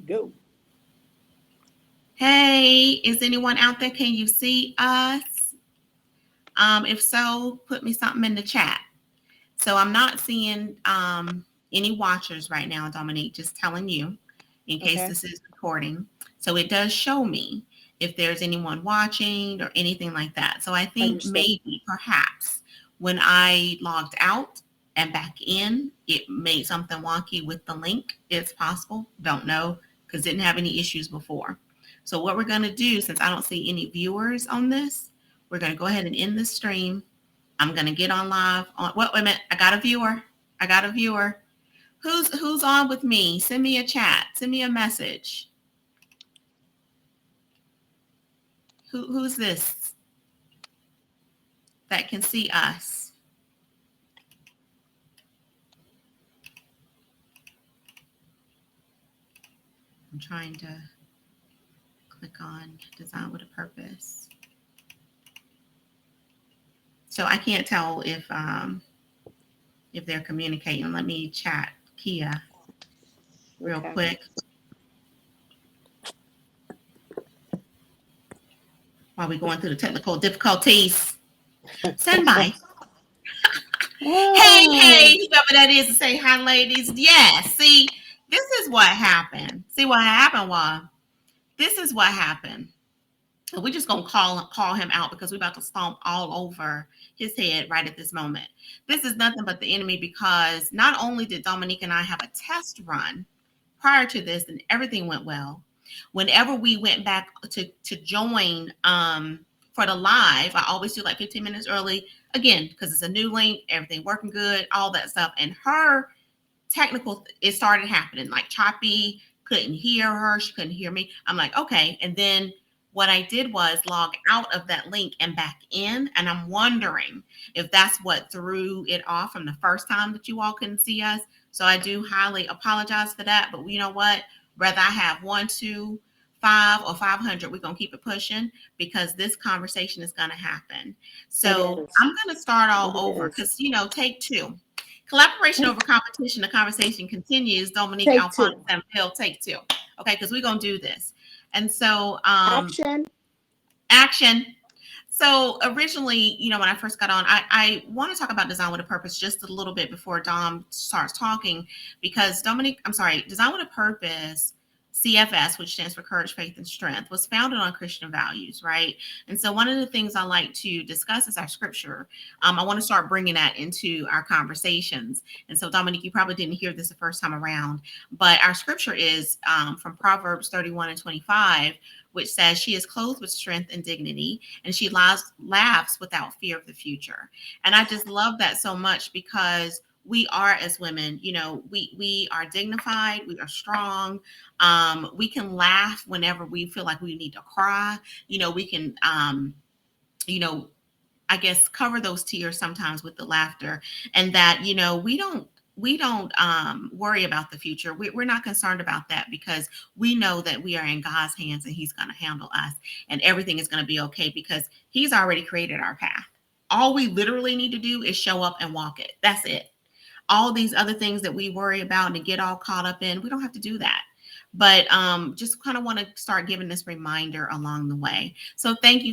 Go. Hey, is anyone out there? Can you see us? If so, put me something in the chat. So I'm not seeing any watchers right now, Dominique, just telling you in case Okay. this is recording. So it does show me if there's anyone watching or anything like that. So I think Understood. maybe, perhaps, when I logged out and back in, it made something wonky with the link. It's possible. Don't know because didn't have any issues before. So what we're going to do, since I don't see any viewers on this, we're going to go ahead and end this stream. I'm gonna get on live on wait a minute. I got a viewer. I got a viewer. Who's on with me? Send me a chat. Send me a message. Who's this that can see us? I'm trying to click on design with a purpose. So I can't tell if they're communicating. Let me chat Kia real Okay. quick while we're going through the technical difficulties. Stand by. Hey, Ah, hey, whoever that is to say hi, ladies. Yeah, see, this is what happened. See what happened was this is what happened. We're just gonna call him out because we're about to stomp all over his head right at this moment. This is nothing but the enemy because not only did Dominique and I have a test run prior to this and everything went well. Whenever we went back to join for the live, I always do like 15 minutes early again because it's a new link, everything working good, all that stuff. And her technical, it started happening like choppy, couldn't hear her, she couldn't hear me. I'm like, okay. And then what I did was log out of that link and back in. And I'm wondering if that's what threw it off from the first time that you all couldn't see us. So I do highly apologize for that. But you know what? Whether I have one, two, five, or 500, we're going to keep it pushing because this conversation is going to happen. it So is. I'm going to start all It over is. because, take two. Collaboration over competition. The conversation continues. Dominique Take two. Alphonse-Sainvil, take two. Okay, because we're gonna do this. And so, Action. action. So originally, when I first got on, I want to talk about design with a purpose just a little bit before Dom starts talking, because design with a purpose, CFS, which stands for courage, faith, and strength, was founded on Christian values, right? And so one of the things I like to discuss is our scripture. I want to start bringing that into our conversations. And so, Dominique, you probably didn't hear this the first time around, but our scripture is from Proverbs 31 and 25, which says, "She is clothed with strength and dignity, and she laughs without fear of the future." And I just love that so much because we are, as women, we are dignified, we are strong. We can laugh whenever we feel like we need to cry. We can you know I guess cover those tears sometimes with the laughter, and that we don't worry about the future. We're not concerned about that because we know that we are in God's hands and He's going to handle us, and everything is going to be okay because He's already created our path. All we literally need to do is show up and walk it. That's it. All these other things that we worry about and get all caught up in, we don't have to do that. But just kind of want to start giving this reminder along the way. So thank you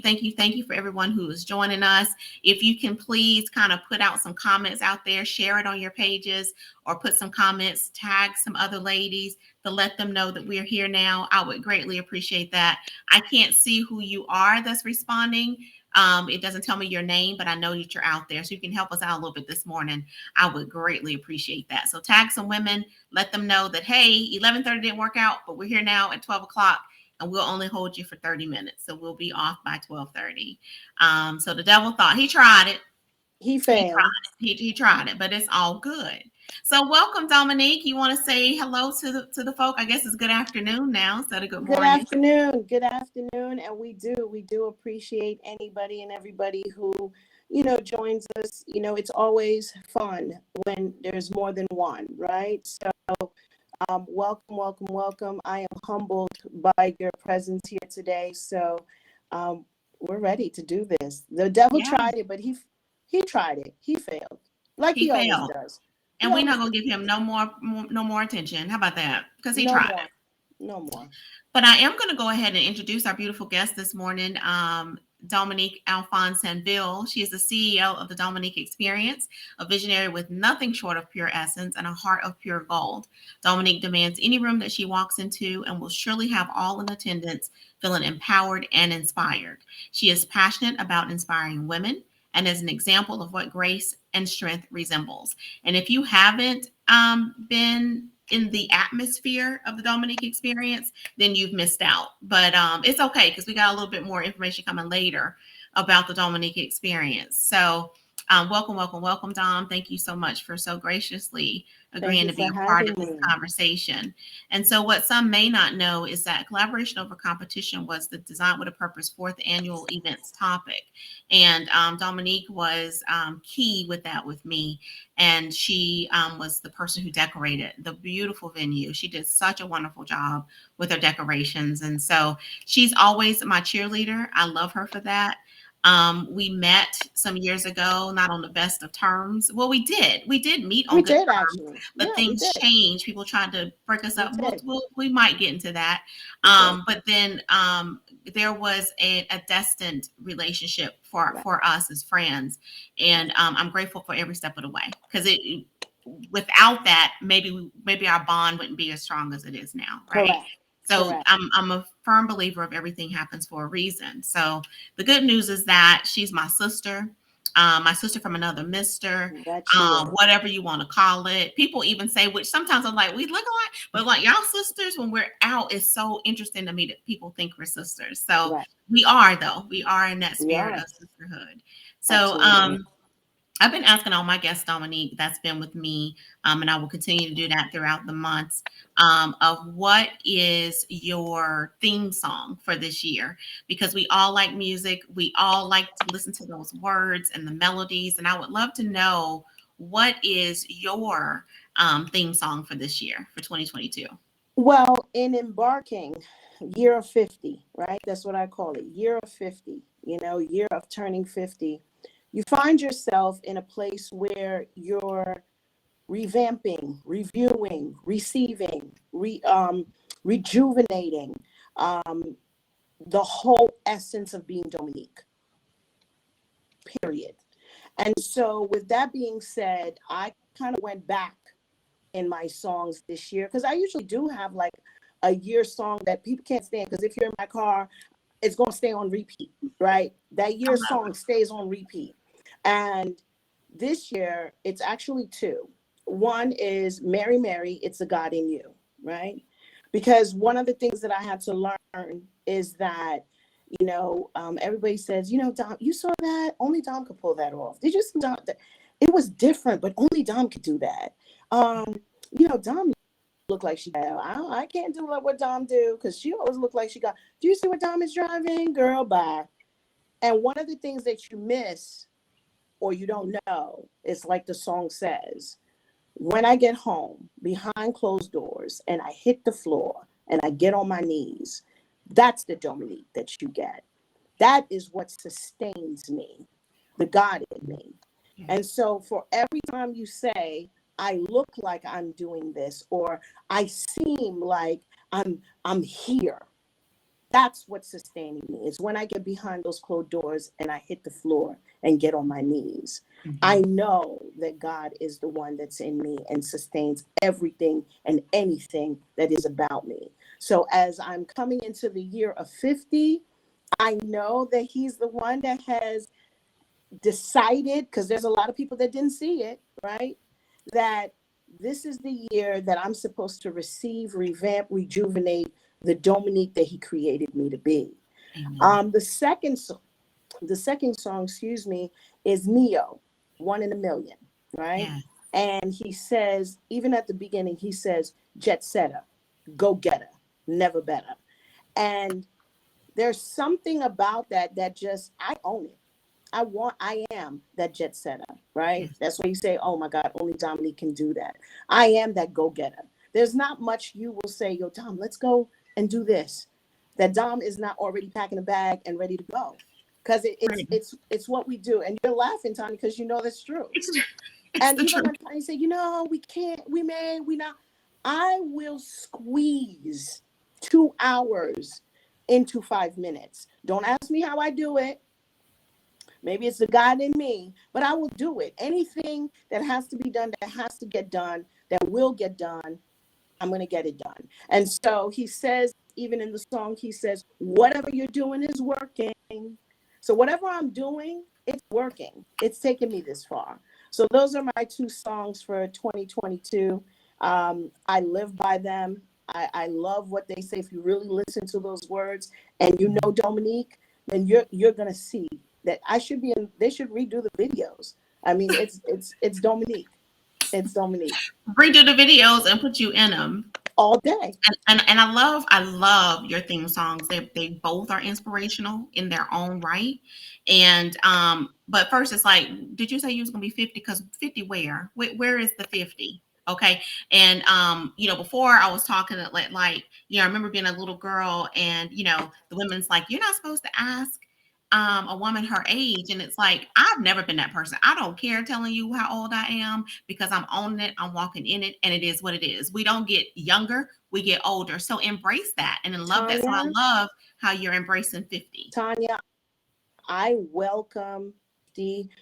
for everyone who is joining us. If you can please kind of put out some comments out there, share it on your pages, or put some comments, tag some other ladies to let them know that we're here now. I would greatly appreciate that. I can't see who you are that's responding. It doesn't tell me your name, but I know that you're out there. So you can help us out a little bit this morning. I would greatly appreciate that. So tag some women, let them know that, hey, 11:30 didn't work out, but we're here now at 12 o'clock and we'll only hold you for 30 minutes. So we'll be off by 12:30. So the devil thought he tried it. He He tried failed. it. He tried it, but it's all good. So welcome, Dominique. You want to say hello to the folk? I guess it's good afternoon now instead of good Good morning. afternoon. Good afternoon. And we do appreciate anybody and everybody who, joins us. It's always fun when there's more than one, right? So, welcome, welcome, welcome. I am humbled by your presence here today. So, we're ready to do this. The devil Yeah, tried it, but he tried it. He failed, like he he always failed. does. He And we're always not gonna does. give him no more attention. How about that? Because he No tried more. it. No more. But I am going to go ahead and introduce our beautiful guest this morning, Dominique Alphonse-Sainvil. She is the CEO of the Dominique Experience, a visionary with nothing short of pure essence and a heart of pure gold. Dominique demands any room that she walks into and will surely have all in attendance feeling empowered and inspired. She is passionate about inspiring women and is an example of what grace and strength resembles. And if you haven't been in the atmosphere of the Dominique Experience, then you've missed out. But it's okay because we got a little bit more information coming later about the Dominique Experience. So welcome, welcome, welcome, Dom. Thank you so much for so graciously agreeing to be a part of this conversation. And so what some may not know is that collaboration over competition was the Design with a Purpose fourth annual events topic. And Dominique was key with that with me. And she was the person who decorated the beautiful venue. She did such a wonderful job with her decorations. And so she's always my cheerleader. I love her for that. We met some years ago, not on the best of terms. Well, we did meet on good terms, actually. but things changed. People tried to break us up. We might get into that. But then there was a destined relationship for us as friends. And I'm grateful for every step of the way, because without that, maybe our bond wouldn't be as strong as it is now. Right. Correct. So Correct. I'm a firm believer of everything happens for a reason. So the good news is that she's my sister from another mister, whatever you want to call it. People even say, which sometimes I'm like, we look alike, but like y'all sisters, when we're out, it's so interesting to me that people think we're sisters. So we are, though. We are in that spirit of sisterhood. So I've been asking all my guests, Dominique, that's been with me, and I will continue to do that throughout the months, of what is your theme song for this year? Because we all like music. We all like to listen to those words and the melodies. And I would love to know, what is your theme song for this year, for 2022? Well, in embarking, year of 50, right? That's what I call it, year of 50, year of turning 50. You find yourself in a place where you're revamping, reviewing, receiving, rejuvenating the whole essence of being Dominique, period. And so with that being said, I kind of went back in my songs this year, because I usually do have like a year song that people can't stand, because if you're in my car, it's going to stay on repeat, right? That year song stays on repeat. And this year, it's actually two. One is Mary, Mary, It's a God in You, right? Because one of the things that I had to learn is that, everybody says, Dom, you saw that? Only Dom could pull that off. Did you see Dom? It was different, but only Dom could do that. Dom looked like she got, I can't do like what Dom do, because she always looked like she got, do you see what Dom is driving? Girl, bye. And one of the things that you miss, or you don't know, it's like the song says, when I get home behind closed doors and I hit the floor and I get on my knees, that's the Dominique that you get. That is what sustains me, the God in me. And so for every time you say, I look like I'm doing this, or I seem like I'm here, that's what's sustaining me. It's when I get behind those closed doors and I hit the floor and get on my knees. Mm-hmm. I know that God is the one that's in me and sustains everything and anything that is about me. So as I'm coming into the year of 50, I know that he's the one that has decided, because there's a lot of people that didn't see it, right? That this is the year that I'm supposed to receive, revamp, rejuvenate the Dominique that he created me to be. Mm-hmm. The second song, is Neo, One in a Million, right? Yeah. And he says, even at the beginning, he says, jet setter, go getter, never better. And there's something about that just, I own it. I am that jet setter, right? Yes. That's why you say, oh my God, only Dominique can do that. I am that go-getter. There's not much you will say, yo, Dom, let's go and do this. That Dom is not already packing a bag and ready to go. Because it's what we do. And you're laughing, Tony, because you know that's true. It's and even when Tony say, we can't, we may, we not, I will squeeze 2 hours into 5 minutes. Don't ask me how I do it. Maybe it's the God in me, but I will do it. Anything that has to be done, that has to get done, that will get done, I'm going to get it done. And so he says, even in the song, he says, whatever you're doing is working. So whatever I'm doing, it's working. It's taken me this far. So those are my 2 songs for 2022. I live by them. I love what they say. If you really listen to those words and you know Dominique, then you're going to see that I should be in, they should redo the videos. I mean, it's Dominique. It's Dominique Redo the videos and put you in them. all day. And I love your theme songs. They both are inspirational in their own right. And but first it's like, did you say you was gonna be 50? Because 50 where is the 50? Okay. And before I was talking like I remember being a little girl, and the women's like, you're not supposed to ask a woman her age. And it's like, I've never been that person. I don't care telling you how old I am, because I'm owning it, I'm walking in it, and it is what it is. We don't get younger, we get older. So embrace that and then love that. So I love how you're embracing 50. Tanya, I welcome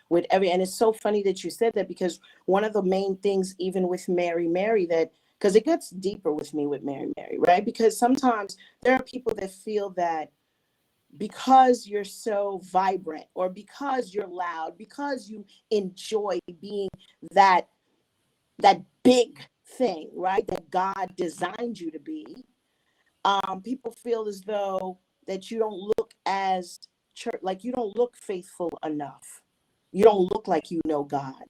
with and it's so funny that you said that, because one of the main things, even with Mary, that, because it gets deeper with me with Mary, right? Because sometimes there are people that feel that because you're so vibrant, or because you're loud, because you enjoy being that big thing, right, that God designed you to be, people feel as though that you don't look as church, like you don't look faithful enough. You don't look like you know God.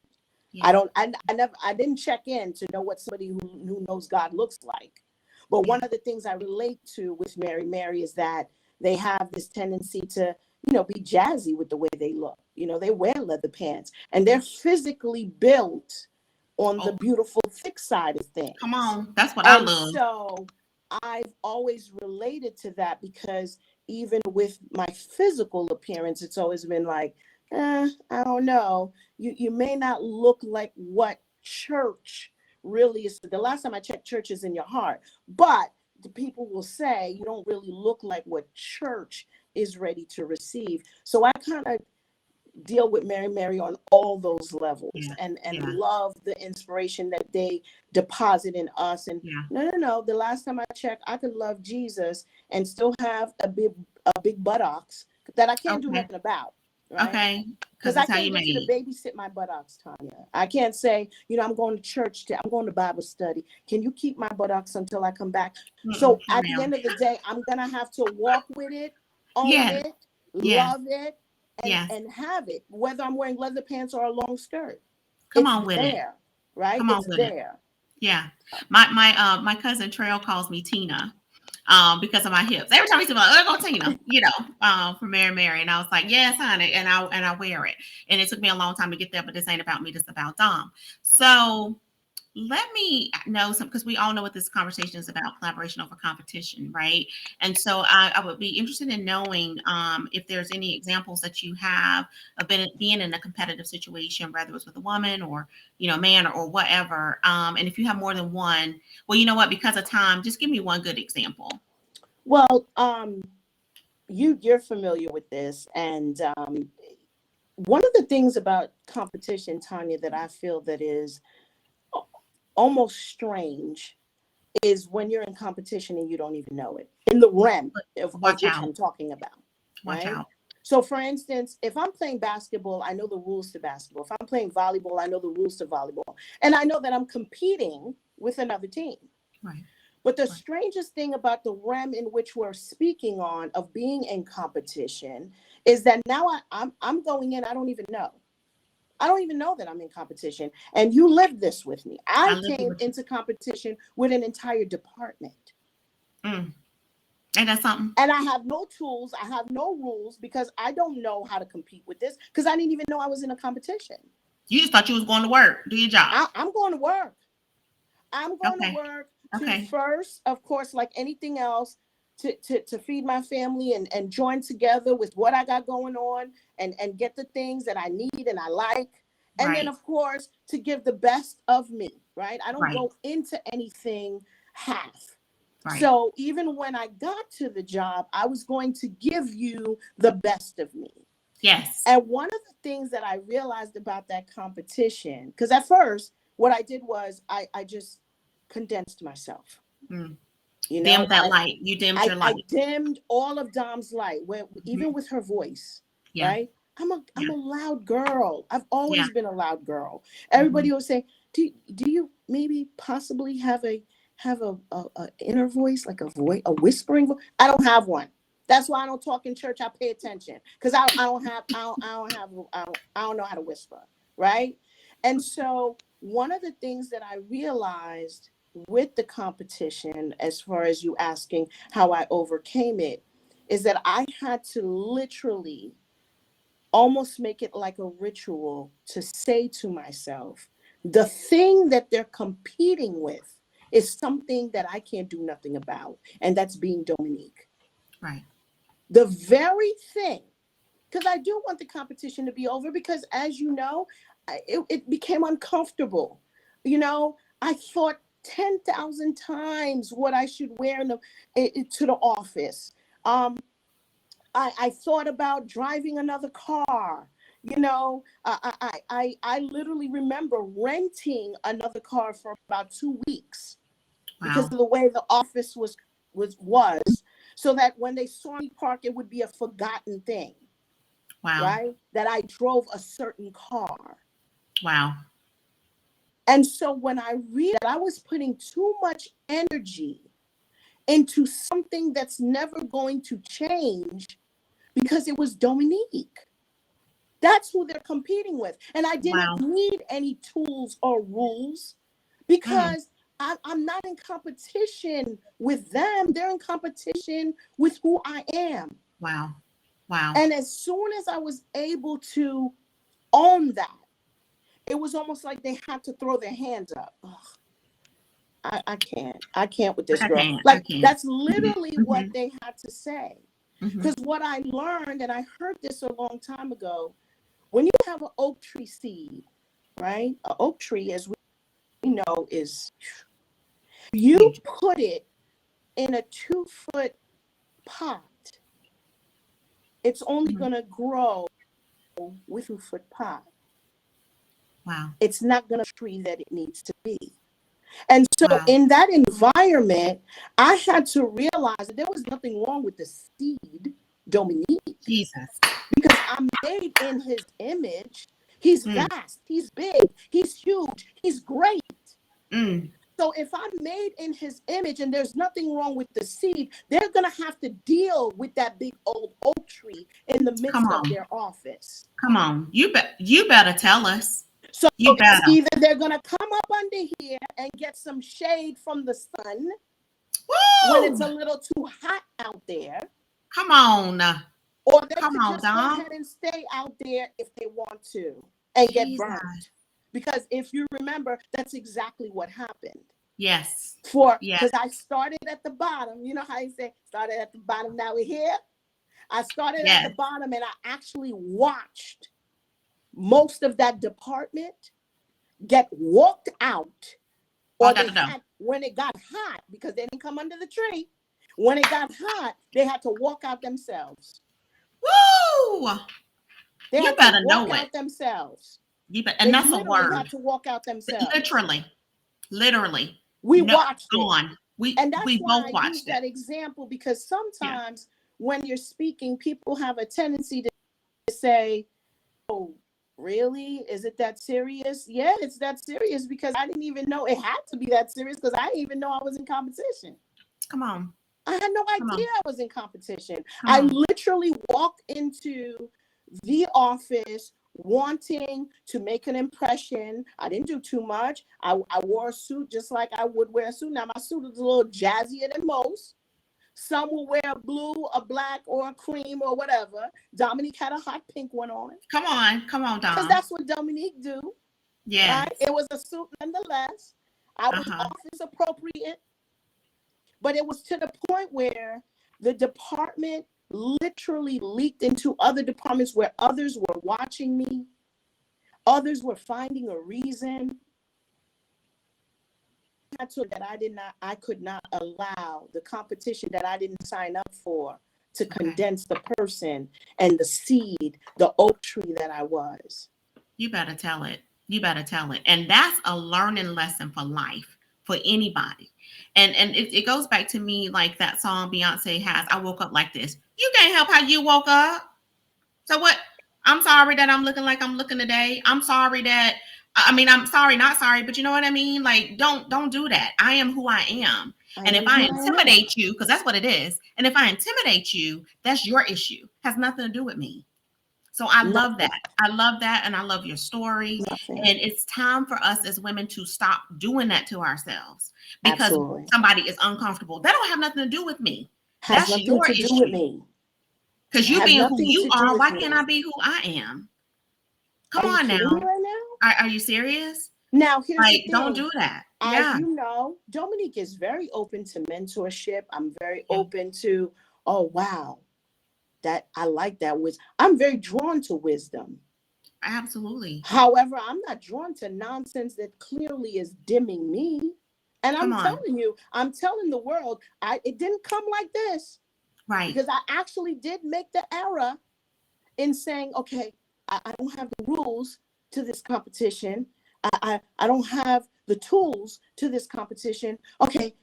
Yeah. I didn't check in to know what somebody who knows God looks like. But one of the things I relate to with Mary is that they have this tendency to, be jazzy with the way they look. They wear leather pants, and they're physically built on the beautiful thick side of things. Come on. That's what I And love. so I've always related to that, because even with my physical appearance, it's always been like, I don't know. You may not look like what church really is. The last time I checked, church is in your heart. But the people will say you don't really look like what church is ready to receive. So I kind of deal with Mary on all those levels, Yeah. and Yeah. love the inspiration that they deposit in us. And Yeah. no, the last time I checked, I could love Jesus and still have a big buttocks that I can't do nothing about, right? Okay. Because I can't get you to babysit my buttocks, Tanya. I can't say, I'm going to church, I'm going to Bible study. Can you keep my buttocks until I come back? So at the end of the day, I'm going to have to walk with it, own it, love it, and have it, whether I'm wearing leather pants or a long skirt. Come on with it. Right? Come on It's with there. it. Yeah. My cousin Trail calls me Tina. Because of my hips. Every time he said, "Oh, go Tina," from Mary, and I was like, "Yes, honey," and I wear it. And it took me a long time to get there, but this ain't about me. This is about Dom. So let me know some, because we all know what this conversation is about: collaboration over competition, right? And so I would be interested in knowing if there's any examples that you have of being in a competitive situation, whether it's with a woman or a man or whatever. And if you have more than one, well, you know what? Because of time, just give me one good example. Well, you're familiar with this, and one of the things about competition, Tanya, that I feel that is almost strange is when you're in competition and you don't even know it, in the realm of which I'm talking about. Watch out. So for instance, if I'm playing basketball, I know the rules to basketball. If I'm playing volleyball, I know the rules to volleyball. And I know that I'm competing with another team. Right. But the strangest thing about the realm in which we're speaking on of being in competition is that now I'm going in, I don't even know. I don't even know that I'm in competition. And you lived this with me. I came into competition with an entire department. Ain't that something? And I have no tools. I have no rules, because I don't know how to compete with this, because I didn't even know I was in a competition. You just thought you was going to work, do your job. I'm going to work. I'm going to work to first, of course, like anything else, to feed my family and join together with what I got going on and get the things that I need and I like. And then, of course, to give the best of me, right? I don't go into anything half. Right. So even when I got to the job, I was going to give you the best of me. Yes. And one of the things that I realized about that competition, because at first what I did was I just condensed myself. Mm. You know, Dim that light. You dimmed your I light. dimmed all of Dom's light, where even Mhm. with her voice, Yeah. right? I'm Yeah. a loud girl. I've Yeah. always been a loud girl. Hmm. Everybody will say, do you maybe possibly have a inner voice, like a whispering voice? I don't have one. That's why I don't talk in church. I pay attention because I don't know how to whisper, right? And so one of the things that I realized with the competition, as far as you asking how I overcame it, is that I had to literally almost make it like a ritual to say to myself, the thing that they're competing with is something that I can't do nothing about, and that's being Dominique. Right. The very thing, because I do want the competition to be over, because as you know, it became uncomfortable. You know, I thought 10,000 times what I should wear to the office. I thought about driving another car. You know, I literally remember renting another car for about 2 weeks because Wow. of the way the office was, so that when they saw me park, it would be a forgotten thing, Wow. right? That I drove a certain car. Wow. And so when I realized that I was putting too much energy into something that's never going to change because it was Dominique. That's who they're competing with. And I didn't Wow. need any tools or rules Mm. because I'm not in competition with them. They're in competition with who I am. Wow. Wow. And as soon as I was able to own that, it was almost like they had to throw their hands up. Ugh, I can't with this I girl. can't. I Like, can't. that's literally what Hmm. they had to say. Hmm. Because what I learned, and I heard this a long time ago, when you have an oak tree seed, right? An oak tree, as we know, is, you Huge. put it in a 2-foot pot, it's only Hmm. going to grow with a 2-foot pot. Wow. It's not going to tree that it needs to be. And so Wow. in that environment, I had to realize that there was nothing wrong with the seed, Dominique, Jesus. because I'm made in his image. He's Mm. vast, he's big, he's huge, he's great. Mm. So if I'm made in his image and there's nothing wrong with the seed, they're going to have to deal with that big old oak tree in the Come midst of on. their office. Come on. You better tell us. So You it's better. either they're going to come up under here and get some shade from the sun when it's Woo! a little too hot out there, Come on. or they Come could on, just go Dom. ahead and stay out there if they want to and get Jesus. burnt. Because if you remember, that's exactly what happened. Yes. Yes. Because I started at the bottom. You know how you say, started at the bottom, now we're here? I started at the Yes. bottom and I actually watched most of that department get walked out, or Walk out they the door. had, when it got hot, because they didn't come under the tree, when it got hot, they had to walk out themselves. Woo! They You had to better walk know it. out themselves. You bet. And They that's a literally word. had to walk out themselves. Literally. Literally. We No, watched go it. on. And We that's why both I use watched it. that example, because Yeah. sometimes when you're speaking, people have a tendency to say, oh, really? Is it that serious? Yeah, it's that serious because I didn't even know it had to be that serious, because I didn't even know I was in competition. Come on. I had no Come idea on. I was in competition. Come I on. literally walked into the office wanting to make an impression. I didn't do too much. I wore a suit just like I would wear a suit. Now, my suit is a little jazzier than most. Some will wear a blue, a black, or a cream, or whatever. Dominique had a hot pink one on, Come on. Come on, because Dom. that's what Dominique do, right? Yes. It was a suit nonetheless. I was Uh-huh. office appropriate, but it was to the point where the department literally leaked into other departments where others were watching me. Others were finding a reason. had to that I could not allow the competition that I didn't sign up for to condense the person and the seed, the oak tree that I was. You better tell it. You better tell it. And that's a learning lesson for life, for anybody. And it goes back to me like that song Beyonce has, I Woke Up Like This. You can't help how you woke up. So what? I'm sorry that I'm looking like I'm looking today. I'm sorry that I'm sorry, not sorry, but you know what I mean? Like, don't do that. I am who I am. And if I intimidate you, because that's what it is, and if I intimidate you, that's your issue. Has nothing to do with me. So I love that. I love that. And I love your story. Nothing. And it's time for us as women to stop doing that to ourselves because Absolutely. somebody is uncomfortable. That don't have nothing to do with me. Has That's nothing your to issue. do with me. Because you being who nothing you to do are, with why me. can't I be who I am? Come Are you on kidding now. me right now? Are you serious? Now, here's the Like, thing. don't do that. As you know, Dominique is very open to mentorship. I'm very open to, oh, wow, that I like that wisdom. I'm very drawn to wisdom. Absolutely. However, I'm not drawn to nonsense that clearly is dimming me. And I'm telling you, I'm telling the world, it didn't come like this. Right. Because I actually did make the error in saying, okay, I don't have the rules to this competition. I don't have the tools to this competition. Okay,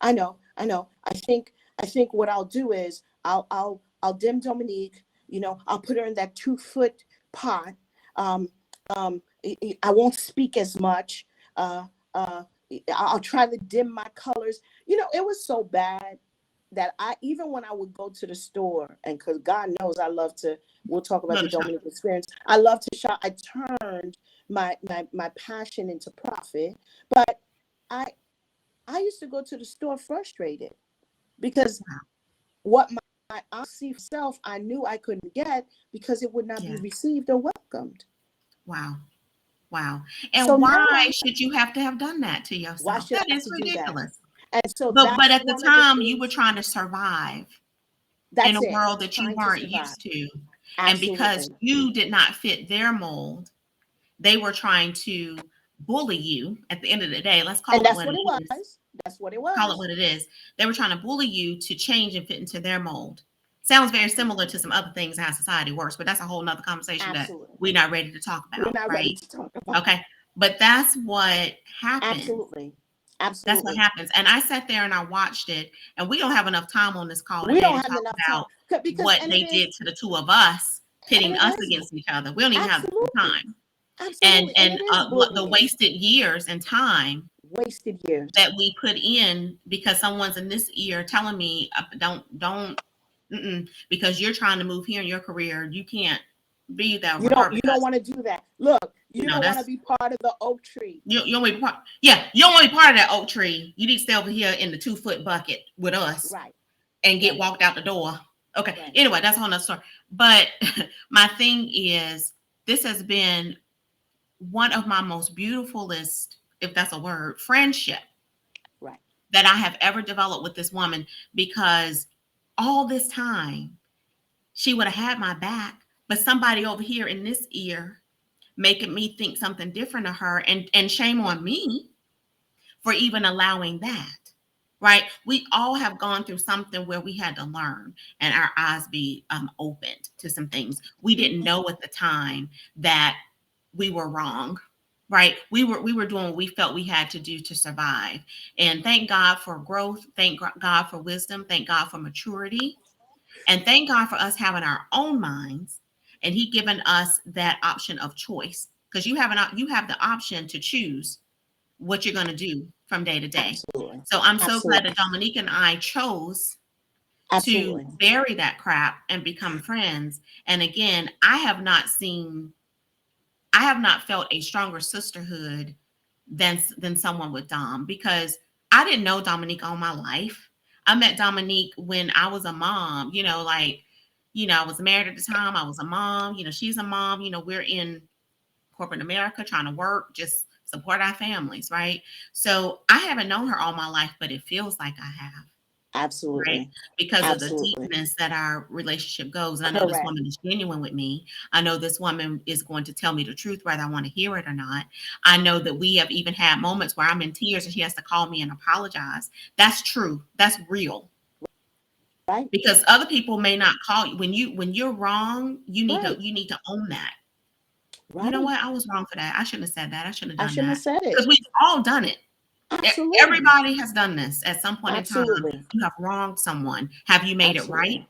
I know. I think what I'll do is I'll dim Dominique. I'll put her in that 2-foot pot. I won't speak as much. I'll try to dim my colors. It was so bad that even when I would go to the store, and because God knows I love to, we'll talk about the Dominique experience. I love to shop. I turned my passion into profit, but I used to go to the store frustrated because what my honest self I knew I couldn't get because it would not be received or welcomed. Wow. And so why should you have to have done that to yourself? Why should that I is ridiculous. And so, but at the time, you were trying to survive in a world that you weren't used to. Absolutely. And because you did not fit their mold, they were trying to bully you at the end of the day. Let's call it what it is. That's what it was. Call it what it is. They were trying to bully you to change and fit into their mold. Sounds very similar to some other things how society works, but that's a whole nother conversation that we're not ready to talk about. We're not ready to talk about. Okay. But that's what happened. Absolutely. That's what happens. And I sat there and I watched it, and we don't have enough time on this call today to talk about what they did to the two of us, pitting us against each other. We don't even have time. Absolutely. And the wasted years and time that we put in because someone's in this ear telling me don't because you're trying to move here in your career, you can't be that. You don't want to do that. Look, you don't want to be part of the oak tree. You don't want to be part. Yeah, you don't want to be part of that oak tree. You need to stay over here in the 2-foot bucket with us, right? And get walked out the door. Okay. Right. Anyway, that's a whole nother story. But my thing is, this has been one of my most beautifulest, if that's a word, friendship, right, that I have ever developed with this woman, because all this time she would have had my back, but somebody over here in this ear making me think something different of her, and shame on me for even allowing that. Right? We all have gone through something where we had to learn and our eyes be opened to some things. We didn't know at the time that we were wrong. Right? We were doing what we felt we had to do to survive. And thank God for growth. Thank God for wisdom. Thank God for maturity. And thank God for us having our own minds, and He given us that option of choice, because you have the option to choose what you're going to do from day to day. Absolutely. So I'm so glad that Dominique and I chose to bury that crap and become friends. And again, I have not felt a stronger sisterhood than someone with Dom, because I didn't know Dominique all my life. I met Dominique when I was a mom, I was married at the time. I was a mom, she's a mom, we're in corporate America trying to work, just support our families, right? So I haven't known her all my life, but it feels like I have. Absolutely. right? Because of the Absolutely. deepness that our relationship goes. And I know this Correct. woman is genuine with me. I know this woman is going to tell me the truth, whether I want to hear it or not. I know that we have even had moments where I'm in tears and she has to call me and apologize. That's true. That's real. Right. Because other people may not call you when you're wrong. Right. You need to own that. You know Right. what? I was wrong for that. I shouldn't have said that. I shouldn't I have done shouldn't have that. said it. Because we've all done it. Absolutely. Everybody has done this at some point in time. Absolutely. You have wronged someone. Have you made it right?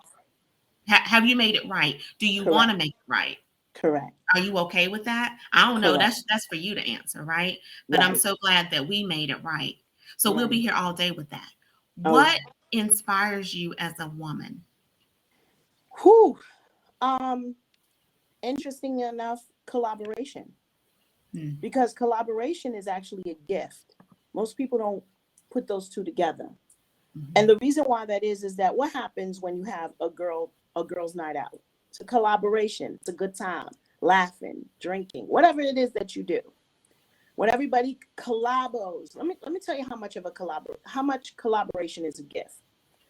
Absolutely. Have you made it right? Do you want Correct. to make it right? Correct. Are you okay with that? I don't know. Correct. That's for you to answer, right? But I'm Right. so glad that we made it right. So we'll be Right. here all day with that. Oh What yeah. inspires you as a woman? Whew. Um, Interesting enough, collaboration. Hmm. Because collaboration is actually a gift. Most people don't put those two together. Mhm. And the reason why that is that what happens when you have a girl's night out? It's a collaboration. It's a good time, laughing, drinking, whatever it is that you do. When everybody collabos, let me tell you how much collaboration is a gift.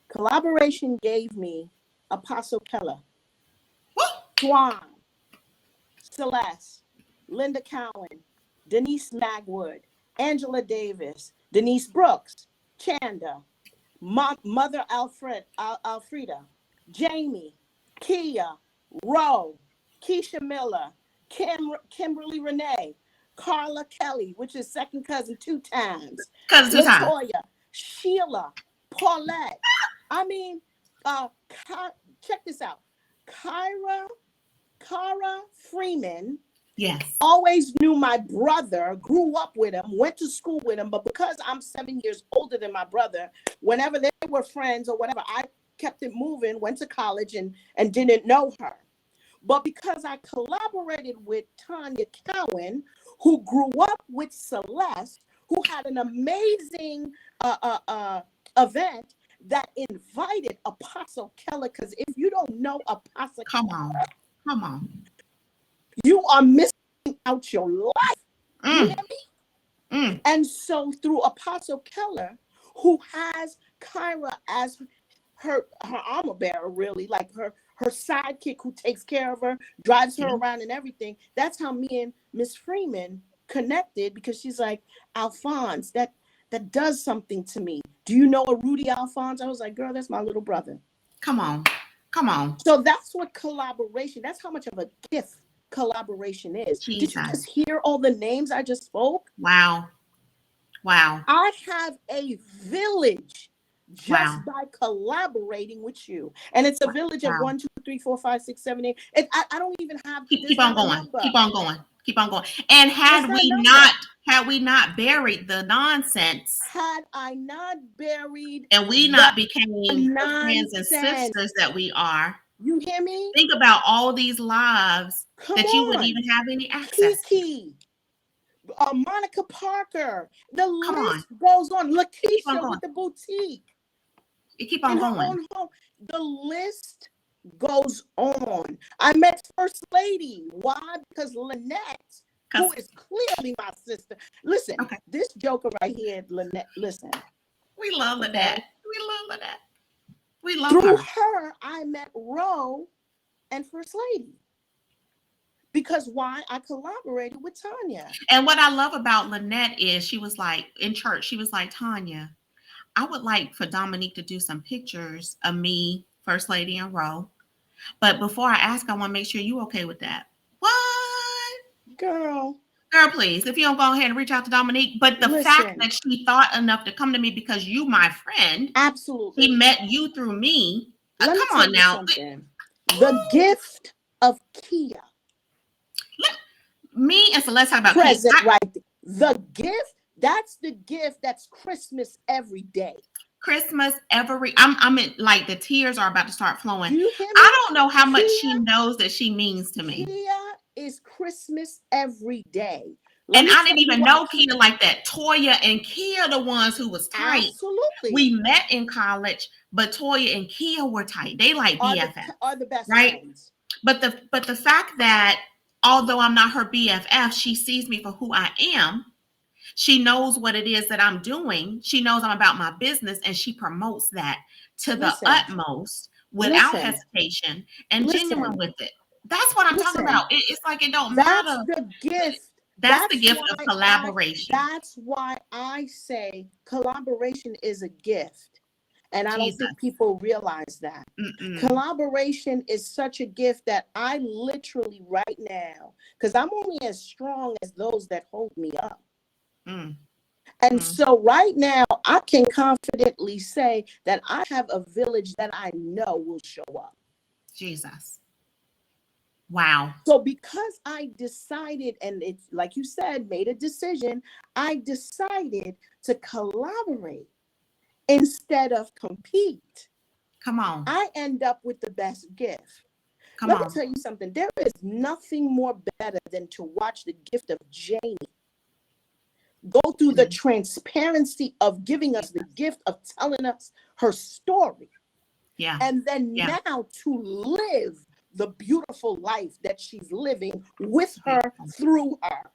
Collaboration gave me Apostle Keller, Woo! Swan, Celeste, Linda Cowan, Denise Magwood, Angela Davis, Denise Brooks, Chanda, Mother Alfreda, Jamie, Kia, Roe, Keisha Miller, Kimberly Renee, Carla Kelly, which is second cousin 2 times, Because it's time. Latoya, Sheila, Paulette. I mean, check this out. Cara Freeman Yes. always knew my brother, grew up with him, went to school with him, but because I'm 7 years older than my brother, whenever they were friends or whatever, I kept it moving, went to college and didn't know her. But because I collaborated with Tanya Cowan, who grew up with Celeste, who had an amazing event that invited Apostle Keller, because if you don't know Apostle Come Keller, on. Come on. you are missing out your life. You hear Mm. me? Mm. And so through Apostle Keller, who has Kyra as her armor bearer, really, like her sidekick who takes care of her, drives her Yeah. around and everything. That's how me and Miss Freeman connected, because she's like, Alphonse, that does something to me. Do you know a Rudy Alphonse? I was like, girl, that's my little brother. Come on. Come on. So that's what collaboration, that's how much of a gift collaboration is. Did you Jesus. just hear all the names I just spoke? Wow. Wow. I have a village just Wow. by collaborating with you. And it's a village of Wow. 1, 2, 3, 4, 5, 6, 7, 8. I don't even have, Keep there's on not a going. number. Keep on going. Keep on going. And There's not a number. had we not buried the nonsense, Had I not buried and we the not became the friends and nonsense, sisters that we are, you hear me? think about all these lives Come that you wouldn't on. even have any access to. Kiki, Monica Parker. The Come on. list goes on. Keep on Lakeisha going. with the boutique You keep in on her going. own home. The list goes on. I met First Lady. Why? Because Lynette, who is clearly my sister. Listen, Okay. this joker right here, Lynette, listen. We love Okay. Lynette. We love Lynette. We love Through her. her, I met Ro and First Lady. Because why? I collaborated with Tanya. And what I love about Lynette is she was like, in church, she was like, Tanya, I would like for Dominique to do some pictures of me, First Lady, and Ro. But before I ask, I want to make sure you okay with that. What? Girl, Please, if you don't go ahead and reach out to Dominique. But the fact listen. that she thought enough to come to me because you, my friend, Absolutely. he met you through me. Let me Come tell on you now. something. The gift of Kia. Me and Celeste talk about Present Kia. right there. The gift, that's the gift that's Christmas every day. Christmas I'm in, like, the tears are about to start flowing. Do you hear me? I don't know how much Kia, she knows that she means to me. Kia is Christmas every day. And I didn't even know Kia like that. Toya and Kia, the ones who was tight. Absolutely. We met in college, but Toya and Kia were tight. They like BFF. Are the best right? friends. But the fact that although I'm not her BFF, she sees me for who I am. She knows what it is that I'm doing. She knows I'm about my business, and she promotes that. to the Listen, utmost without listen, hesitation and genuine listen, with it. That's what I'm talking listen. about. It's like it don't That's matter. the gift. That's the gift of I collaboration. that's why I say collaboration is a gift. And I don't Jesus. think people realize that. Mm-mm. Collaboration is such a gift that I literally right now, because I'm only as strong as those that hold me up. Mm. And Mm. so right now, I can confidently say that I have a village that I know will show up. Jesus. Wow. So because I decided, and it's like you said, made a decision, I decided to collaborate instead of compete. Come on. I end up with the best gift. Come Let me on. tell you something. There is nothing more better than to watch the gift of Janie go through the Mm. transparency of giving us the gift of telling us her story. Yeah. And then Yeah. now to live the beautiful life that she's living with her, Beautiful. through her.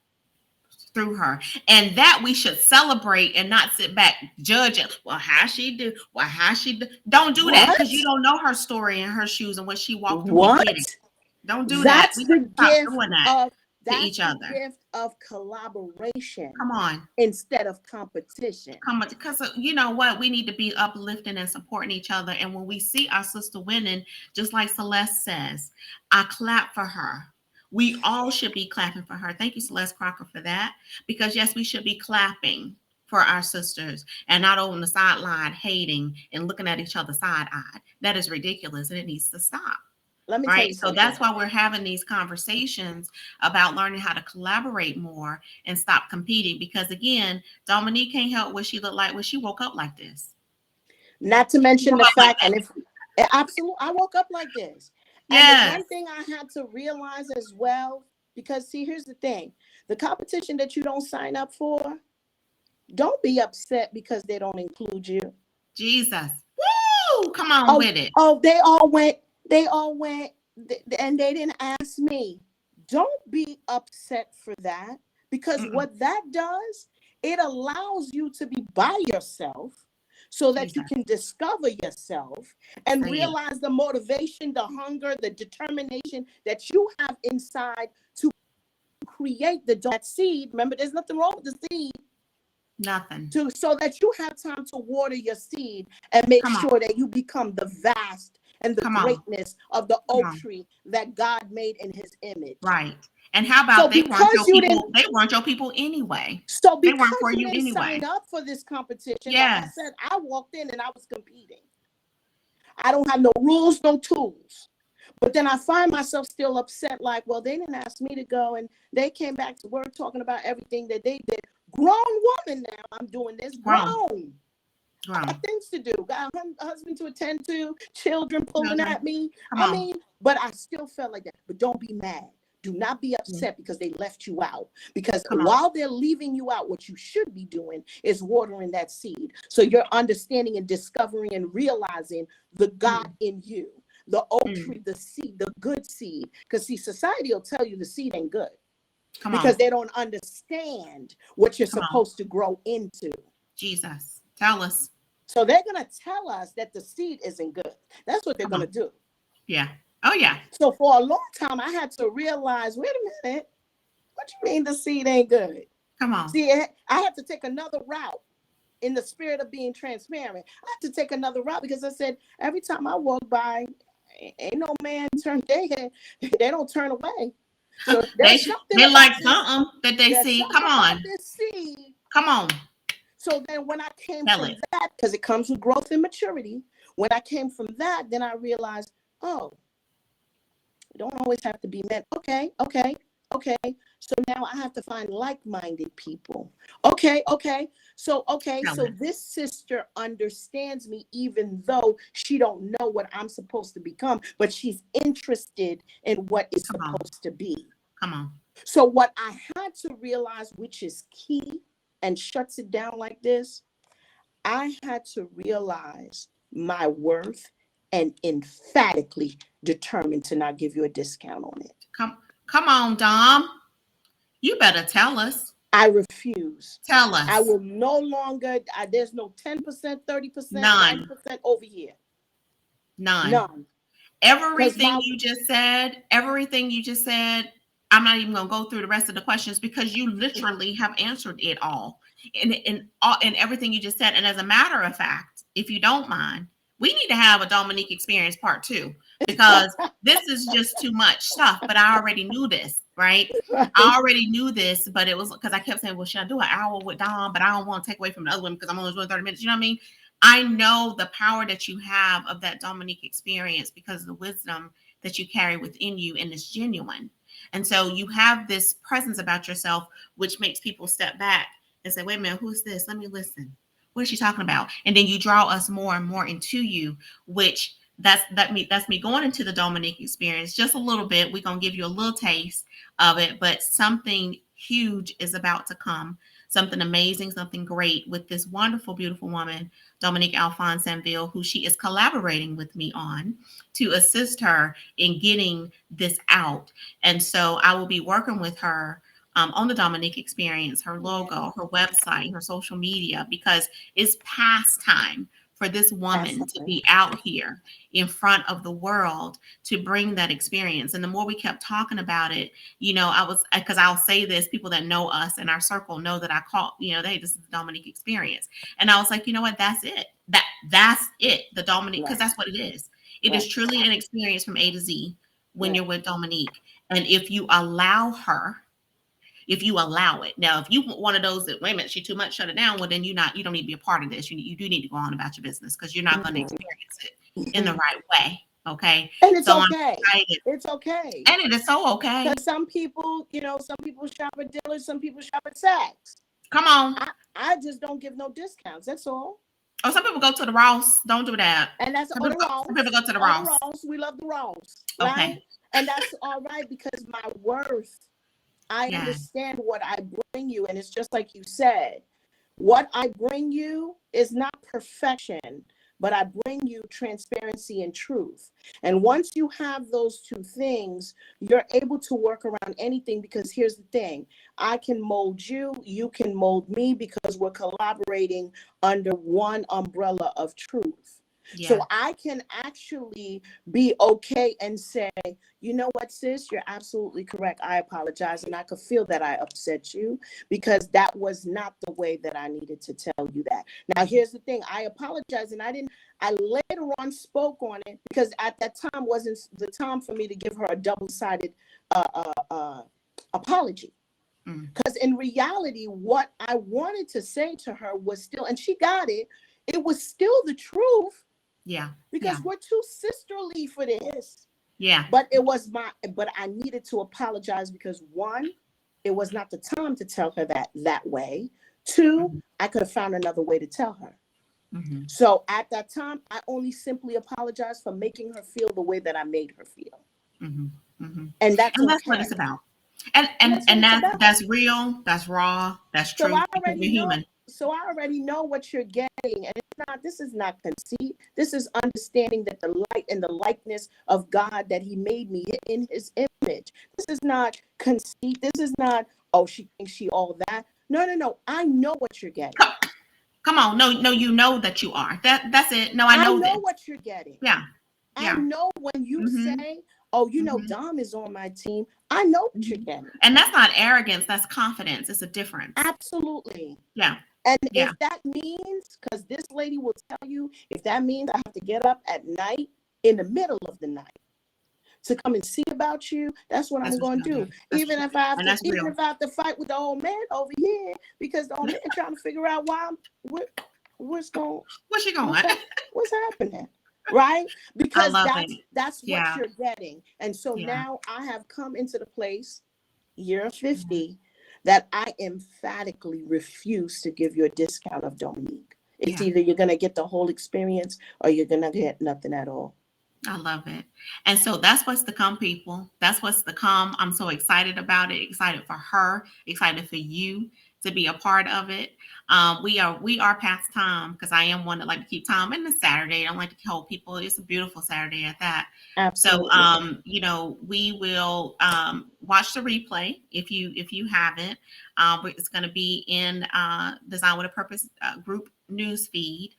Through her, and that we should celebrate and not sit back judging. Well, how she do? Well, how she do? Don't do that, because you What? don't know her story and her shoes and what she walked through to get it. What? Don't do that. That's We the have to stop gift doing that of to each that's the other. gift of collaboration Come on. instead of competition. Come on, because you know what? We need to be uplifting and supporting each other. And when we see our sister winning, just like Celeste says, I clap for her. We all should be clapping for her. Thank you, Celeste Crocker, for that. Because yes, we should be clapping for our sisters and not on the sideline hating and looking at each other side-eyed. That is ridiculous and it needs to stop. Let me tell Right. you So something. that's why we're having these conversations about learning how to collaborate more and stop competing. Because again, Dominique can't help what she looked like when she woke up like this. Not to She mention woke the up like fact, that. and if absolutely, I woke up like this. And the Yes. one thing I had to realize as well, because see, here's the thing: the competition that you don't sign up for, don't be upset because they don't include you. Jesus. Woo! Come on Oh, with it. oh, they all went, and they didn't ask me. Don't be upset for that, because Mm-mm. what that does, it allows you to be by yourself so that you Jesus. can discover yourself and Say it. realize the motivation, the hunger, the determination that you have inside to create that seed. Remember, there's nothing wrong with the seed. Nothing. So that you have time to water your seed and make Come on. sure that you become the vast and the Come on. greatness of the Come oak on. tree that God made in his image. Right. And how So about they weren't your people? They weren't your people anyway. They weren't because for you you didn't anyway. sign up for this competition, like I Yes. said, I walked in and I was competing. I don't have no rules, no tools. But then I find myself still upset, like, well, they didn't ask me to go, and they came back to work talking about everything that they did. Grown woman now, I'm doing this, Grown. grown. I Grown. got things to do. Got a husband to attend to, children pulling Children. at me. Come I on. mean, but I still felt like that. But don't be mad. Do not be upset because they left you out. Because Come on. while they're leaving you out, what you should be doing is watering that seed. So you're understanding and discovering and realizing the God in you, the oak tree, the seed, the good seed. Because see, society will tell you the seed ain't good. Come Because on. they don't understand what you're Come on. supposed to grow into. Jesus. Tell us. So they're going to tell us that the seed isn't good. That's what they're Come going on. to do. Yeah. Oh, yeah. So for a long time, I had to realize, wait a minute, what you mean the seed ain't good? Come on. See, I had to take another route in the spirit of being transparent. I had to take another route because I said, every time I walk by, ain't no man turn their head. They don't turn away. So there's something They like about this. something that they There's see. Come something about on. this seed. Come on. So then when I came Tell from it. that, because it comes with growth and maturity, when I came from that, then I realized, oh, it don't always have to be men. Okay. So now I have to find like-minded people. Okay. So Tell it. this sister understands me even though she don't know what I'm supposed to become, but she's interested in what it's Come on. supposed to be. Come on. So what I had to realize, which is key and shuts it down like this, I had to realize my worth and emphatically determined to not give you a discount on it. Come on, Dom. You better tell us. I refuse. Tell I us. will no longer, there's no 10%, 30%, None. 90% over here. None. None. Because Everything you just said, I'm not even going to go through the rest of the questions because you literally have answered it all in everything you just said. And as a matter of fact, if you don't mind, we need to have a Dominique experience part 2 because this is just too much stuff. But I already knew this, right? right, I already knew this, but it was because I kept saying, well, should I do an hour with Dom? But I don't want to take away from the other one because I'm only doing 30 minutes. You know what I mean? I know the power that you have of that Dominique experience because of the wisdom that you carry within you and it's genuine. And so you have this presence about yourself, which makes people step back and say, wait a minute, who's this? Let me listen. What is she talking about? And then you draw us more and more into you, which that's me going into the Dominique experience just a little bit. We're going to give you a little taste of it, but something huge is about to come. Something amazing, something great with this wonderful, beautiful woman, Dominique Alphonse-Sainvil, who she is collaborating with me on to assist her in getting this out. And so I will be working with her on the Dominique experience, her logo, her website, her social media, because it's past time for this woman to be out here in front of the world to bring that experience. And the more we kept talking about it, because I'll say this, people that know us in our circle know that I call, hey, this is the Dominique experience. And I was like, you know what, that's it. That's it. The Dominique, because that's what it is. It is truly an experience from A to Z when you're with Dominique. And if you allow it. Now, if you one of those that, wait a minute, she too much, shut it down. Well, then you don't need to be a part of this. You do need to go on about your business because you're not going to experience it in the right way. Okay. And it's so okay. It's okay. And it is so okay. Because some people shop at Dillard's, some people shop at Saks. Come on. I just don't give no discounts. That's all. Oh, some people go to the Ross. Don't do that. And that's some all people, the Ross. Some people go to the Ross. We love the Ross. Right? Okay. And that's all right because my worth, I understand what I bring you. And it's just like you said, what I bring you is not perfection, but I bring you transparency and truth. And once you have those two things, you're able to work around anything because here's the thing. I can mold you, you can mold me because we're collaborating under one umbrella of truth. Yeah. So I can actually be okay and say, you know what, sis, you're absolutely correct. I apologize. And I could feel that I upset you because that was not the way that I needed to tell you that. Now, here's the thing. I apologize. And I later on spoke on it because at that time wasn't the time for me to give her a double-sided apology. Because in reality, what I wanted to say to her was still, and she got it, it was still the truth. Yeah. Because we're too sisterly for this. Yeah. But I needed to apologize because one, it was not the time to tell her that way. Two, I could have found another way to tell her. Mm-hmm. So at that time, I only simply apologized for making her feel the way that I made her feel. Mm-hmm. Mm-hmm. And that's what it's about. And that's real, that's raw, that's true. So I already know what you're getting. And this is not conceit. This is understanding that the light and the likeness of God that he made me in his image. This is not conceit. This is not, she thinks she all that. No. I know what you're getting. Come on. No, you know that you are. That's it. No, I know what you're getting. Yeah. I know when you say, Dom is on my team. I know what you're getting. And that's not arrogance. That's confidence. It's a difference. Absolutely. Yeah. And if that means, because this lady will tell you, if that means I have to get up at night in the middle of the night to come and see about you, that's what I'm going to do. Even if I have to fight with the old man over here, because the old man trying to figure out what's going. What's happening? Right? Because that's what you're getting. And so now I have come into the place, year 50, that I emphatically refuse to give you a discount of Dominique. It's either you're going to get the whole experience or you're going to get nothing at all. I love it. And so that's what's to come, people. That's what's to come. I'm so excited about it. Excited for her. Excited for you to be a part of it. We are past time because I am one that like to keep time. And it's Saturday. I don't like to hold people. It's a beautiful Saturday at that. Absolutely. So, we will watch the replay if you haven't. It's going to be in Design with a Purpose group news feed.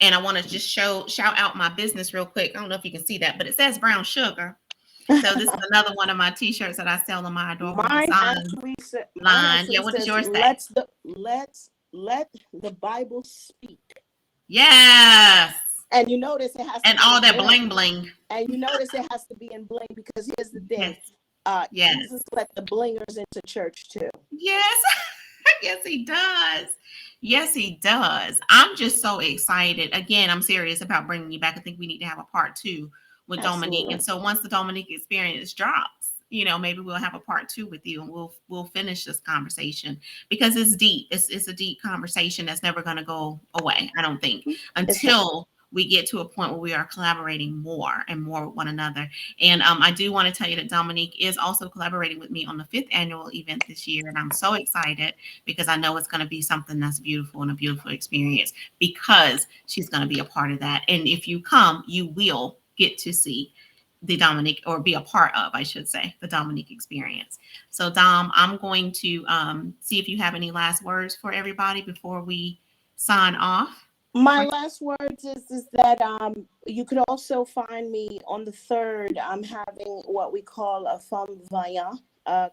And I want to just shout out my business real quick. I don't know if you can see that, but it says brown sugar. So this is another one of my t-shirts that I sell on my Adorable Design Mine line. Yeah, actually what does says yours say? let the Bible speak. Yes. And you notice it has to And be all in that bling. bling bling. And you notice it has to be in bling because here's the thing. Yes. Yes. Jesus let the blingers into church too. Yes. Yes, he does. Yes, he does. I'm just so excited. Again, I'm serious about bringing you back. I think we need to have a part 2 with Dominique. Absolutely. And so once the Dominique experience drops, maybe we'll have a part 2 with you, and we'll finish this conversation because it's deep. It's a deep conversation that's never going to go away, I don't think, It's not. until we get to a point where we are collaborating more and more with one another. And I do want to tell you that Dominique is also collaborating with me on the 5th annual event this year. And I'm so excited because I know it's going to be something that's beautiful and a beautiful experience because she's going to be a part of that. And if you come, you will get to see the Dominique, or be a part of, I should say, the Dominique experience. So Dom, I'm going to see if you have any last words for everybody before we sign off. My last words is that you could also find me on the 3rd. I'm having what we call a Femme Vaillant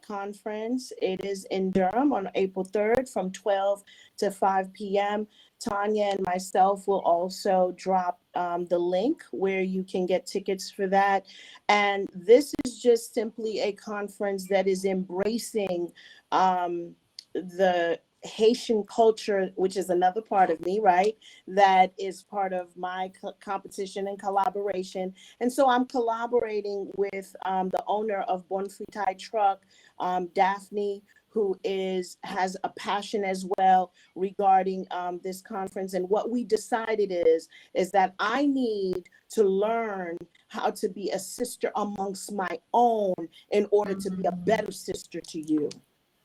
conference. It is in Durham on April 3rd from 12 to 5 p.m. Tanya and myself will also drop the link where you can get tickets for that. And this is just simply a conference that is embracing the Haitian culture, which is another part of me, right? That is part of my competition and collaboration. And so I'm collaborating with the owner of Bon Fritai Truck, Daphne, who has a passion as well regarding this conference. And what we decided is that I need to learn how to be a sister amongst my own in order to be a better sister to you.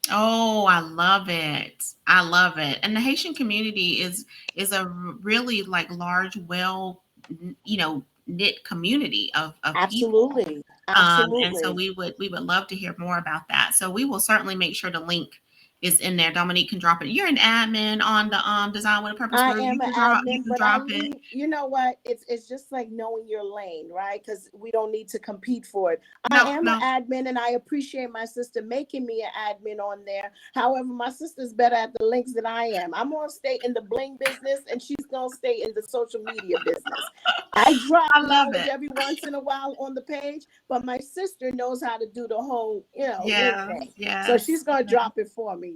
Oh, I love it. I love it. And the Haitian community is a really like large, well, knit community of people. Absolutely. And so Absolutely. we would love to hear more about that. So we will certainly make sure the link is in there. Dominique can drop it. You're an admin on the Design with a Purpose I group. You am an can admin, but I drop it. leave, you know what? It's just like knowing your lane, right? Because we don't need to compete for it. I No, am an no. admin and I appreciate my sister making me an admin on there. However, my sister's better at the links than I am. I'm gonna stay in the bling business and she's gonna stay in the social media business. I drop I love knowledge it. every once in a while on the page, but my sister knows how to do the whole, link Yes, thing. So she's yes. gonna drop it for me.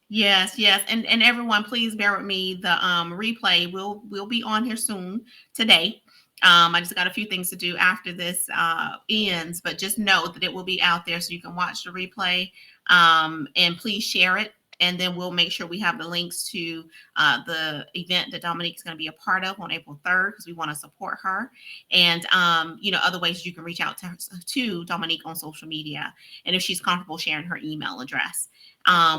Yes, yes, and everyone, please bear with me. The replay will be on here soon today. I just got a few things to do after this ends, but just know that it will be out there so you can watch the replay. And please share it, and then we'll make sure we have the links to the event that Dominique is going to be a part of on April 3rd because we want to support her. And other ways you can reach out to Dominique on social media, and if she's comfortable sharing her email address.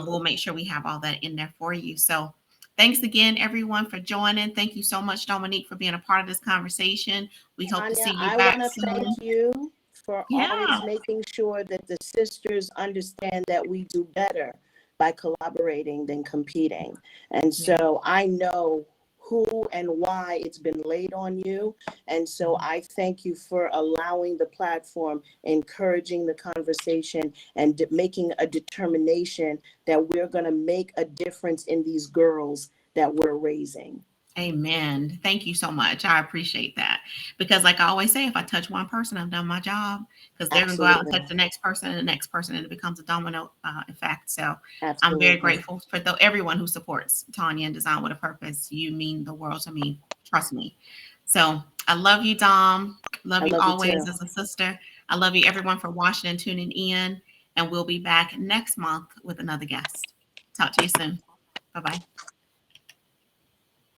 We'll make sure we have all that in there for you. So thanks again, everyone, for joining. Thank you so much, Dominique, for being a part of this conversation. We hope to see Tanya, you I back want to soon. thank you for always Yeah. making sure that the sisters understand that we do better by collaborating than competing. And Yeah. so I know who and why it's been laid on you. And so I thank you for allowing the platform, encouraging the conversation, and making a determination that we're going to make a difference in these girls that we're raising. Amen. Thank you so much. I appreciate that. Because, like I always say, if I touch one person, I've done my job. Because they're going to go out and Absolutely. touch the next person and the next person, and it becomes a domino effect. So I'm very Absolutely. grateful for everyone who supports Tanya and Design with a Purpose. You mean the world to me. Trust me. So I love you, Dom. Love I you love you too. always as a sister. I love you, everyone, for watching and tuning in. And we'll be back next month with another guest. Talk to you soon. Bye bye.